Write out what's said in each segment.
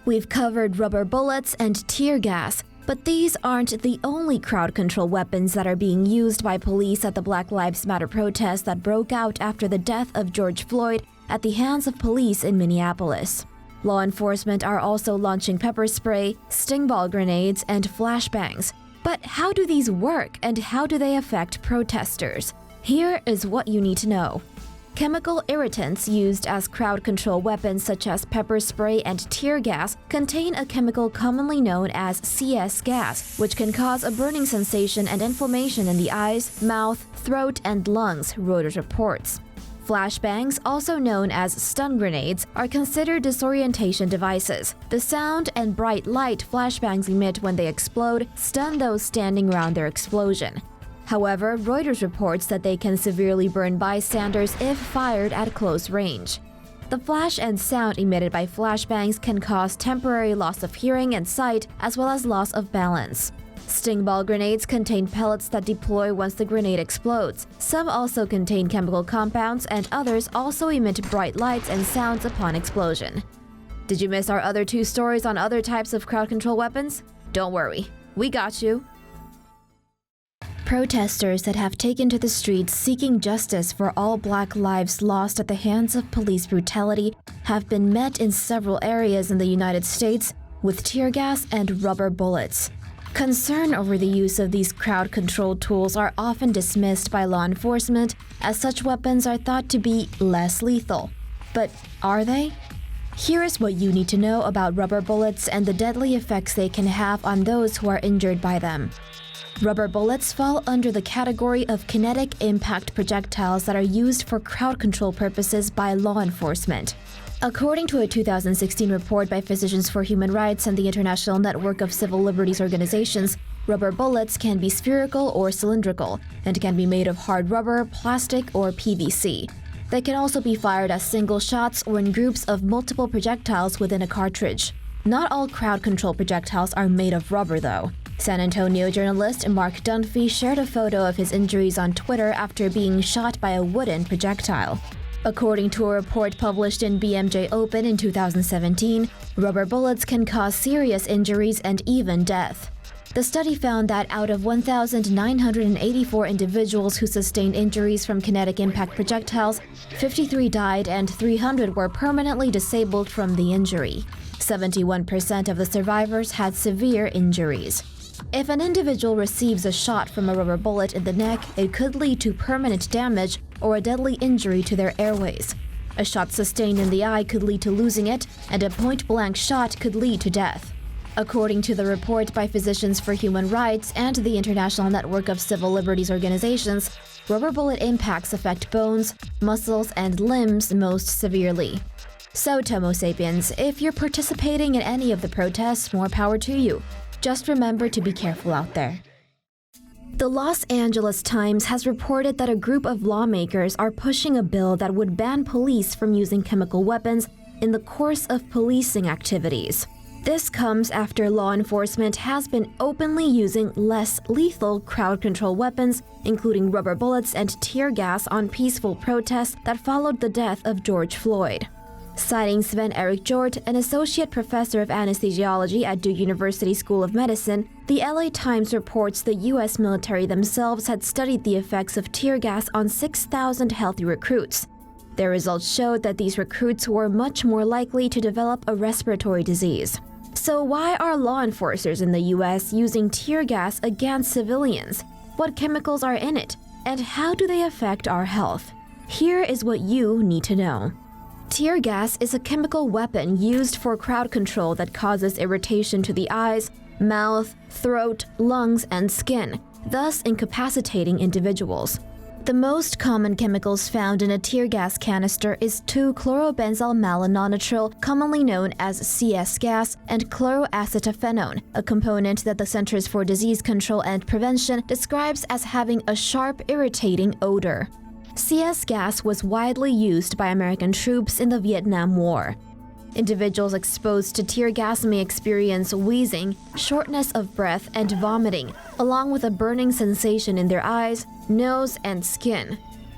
We've covered rubber bullets and tear gas, but these aren't the only crowd control weapons that are being used by police at the Black Lives Matter protests that broke out after the death of George Floyd at the hands of police in Minneapolis. Law enforcement are also launching pepper spray, sting ball grenades, and flashbangs. But how do these work and how do they affect protesters? Here is what you need to know. Chemical irritants used as crowd control weapons such as pepper spray and tear gas contain a chemical commonly known as CS gas, which can cause a burning sensation and inflammation in the eyes, mouth, throat, and lungs, Reuters reports. Flashbangs, also known as stun grenades, are considered disorientation devices. The sound and bright light flashbangs emit when they explode stun those standing around their explosion. However, Reuters reports that they can severely burn bystanders if fired at close range. The flash and sound emitted by flashbangs can cause temporary loss of hearing and sight, as well as loss of balance. Sting ball grenades contain pellets that deploy once the grenade explodes. Some also contain chemical compounds, and others also emit bright lights and sounds upon explosion. Did you miss our other 2 stories on other types of crowd control weapons? Don't worry, we got you. Protesters that have taken to the streets seeking justice for all Black lives lost at the hands of police brutality have been met in several areas in the United States with tear gas and rubber bullets. Concern over the use of these crowd control tools are often dismissed by law enforcement, as such weapons are thought to be less lethal. But are they? Here is what you need to know about rubber bullets and the deadly effects they can have on those who are injured by them. Rubber bullets fall under the category of kinetic impact projectiles that are used for crowd control purposes by law enforcement. According to a 2016 report by Physicians for Human Rights and the International Network of Civil Liberties Organizations, rubber bullets can be spherical or cylindrical and can be made of hard rubber, plastic, or PVC. They can also be fired as single shots or in groups of multiple projectiles within a cartridge. Not all crowd control projectiles are made of rubber, though. San Antonio journalist Mark Dunphy shared a photo of his injuries on Twitter after being shot by a wooden projectile. According to a report published in BMJ Open in 2017, rubber bullets can cause serious injuries and even death. The study found that out of 1,984 individuals who sustained injuries from kinetic impact projectiles, 53 died and 300 were permanently disabled from the injury. 71% of the survivors had severe injuries. If an individual receives a shot from a rubber bullet in the neck, it could lead to permanent damage or a deadly injury to their airways. A shot sustained in the eye could lead to losing it, and a point-blank shot could lead to death. According to the report by Physicians for Human Rights and the International Network of Civil Liberties Organizations, rubber bullet impacts affect bones, muscles, and limbs most severely. So, Tomo Sapiens, if you're participating in any of the protests, more power to you. Just remember to be careful out there. The Los Angeles Times has reported that a group of lawmakers are pushing a bill that would ban police from using chemical weapons in the course of policing activities. This comes after law enforcement has been openly using less lethal crowd control weapons, including rubber bullets and tear gas, on peaceful protests that followed the death of George Floyd. Citing Sven Erik Hjort, an associate professor of anesthesiology at Duke University School of Medicine, the LA Times reports the U.S. military themselves had studied the effects of tear gas on 6,000 healthy recruits. Their results showed that these recruits were much more likely to develop a respiratory disease. So why are law enforcers in the U.S. using tear gas against civilians? What chemicals are in it? And how do they affect our health? Here is what you need to know. Tear gas is a chemical weapon used for crowd control that causes irritation to the eyes, mouth, throat, lungs, and skin, thus incapacitating individuals. The most common chemicals found in a tear gas canister is 2-chlorobenzalmalonitrile, commonly known as CS gas, and chloroacetophenone, a component that the Centers for Disease Control and Prevention describes as having a sharp, irritating odor. CS gas was widely used by American troops in the Vietnam War. Individuals exposed to tear gas may experience wheezing, shortness of breath, and vomiting, along with a burning sensation in their eyes, nose, and skin.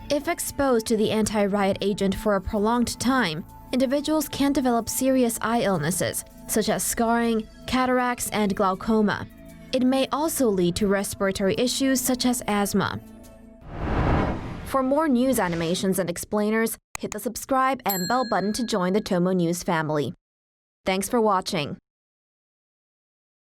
If exposed to the anti-riot agent for a prolonged time, individuals can develop serious eye illnesses, such as scarring, cataracts, and glaucoma. It may also lead to respiratory issues such as asthma. For more news animations and explainers, hit the subscribe and bell button to join the Tomo News family. Thanks for watching.